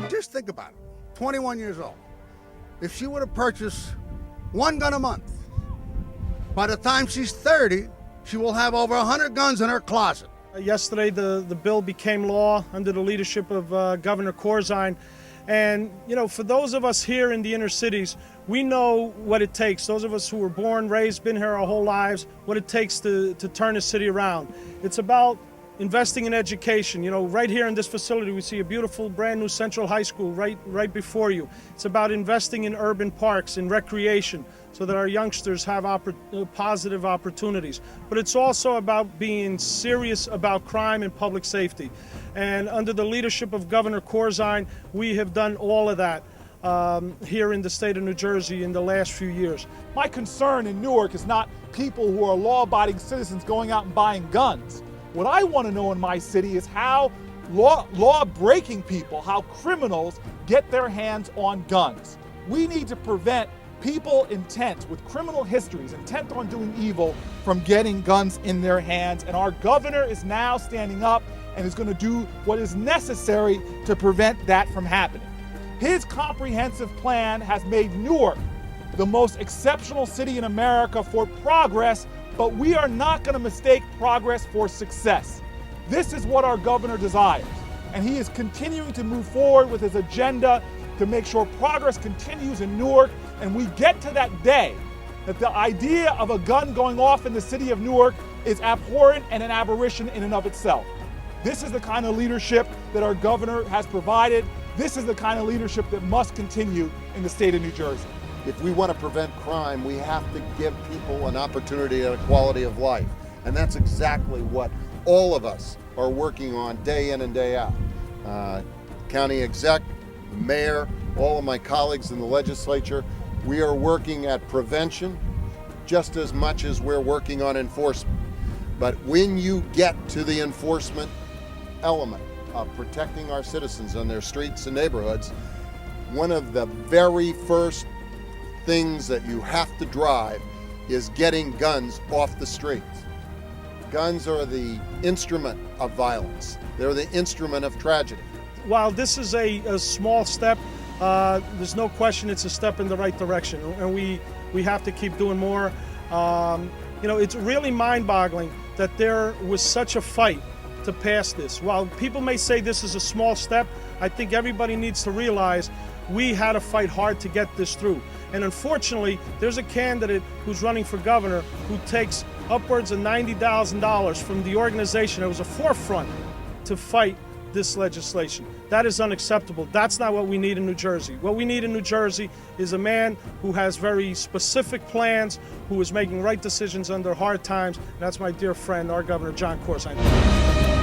Just think about it. 21 years old. If she would have purchased one gun a month, by the time she's 30, she will have over 100 guns in her closet. Yesterday, the bill became law under the leadership of Governor Corzine. And, you know, for those of us here in the inner cities, we know what it takes. Those of us who were born, raised, been here our whole lives, what it takes to turn a city around. It's about investing in education. You know, right here in this facility, we see a beautiful brand new Central High School right before you. It's about investing in urban parks, in recreation, so that our youngsters have positive opportunities. But it's also about being serious about crime and public safety. And under the leadership of Governor Corzine, we have done all of that here in the state of New Jersey in the last few years. My concern in Newark is not people who are law-abiding citizens going out and buying guns. What I want to know in my city is how law-breaking people, how criminals get their hands on guns. We need to prevent people intent with criminal histories, intent on doing evil, from getting guns in their hands. And our governor is now standing up and is going to do what is necessary to prevent that from happening. His comprehensive plan has made Newark the most exceptional city in America for progress, but we are not going to mistake progress for success. This is what our governor desires, and he is continuing to move forward with his agenda to make sure progress continues in Newark, and we get to that day that the idea of a gun going off in the city of Newark is abhorrent and an aberration in and of itself. This is the kind of leadership that our governor has provided. This is the kind of leadership that must continue in the state of New Jersey. If we want to prevent crime, we have to give people an opportunity and a quality of life. And that's exactly what all of us are working on day in and day out. County exec, mayor, all of my colleagues in the legislature, we are working at prevention just as much as we're working on enforcement. But when you get to the enforcement element of protecting our citizens on their streets and neighborhoods, one of the very first things that you have to drive is getting guns off the streets. Guns are the instrument of violence. They're the instrument of tragedy. While this is a small step, there's no question it's a step in the right direction, and we have to keep doing more. You know, it's really mind-boggling that there was such a fight to pass this. While people may say this is a small step, I think everybody needs to realize we had to fight hard to get this through. And unfortunately, there's a candidate who's running for governor who takes upwards of $90,000 from the organization that was a forefront to fight this legislation. That is unacceptable. That's not what we need in New Jersey. What we need in New Jersey is a man who has very specific plans, who is making right decisions under hard times. And that's my dear friend, our Governor Jon Corzine.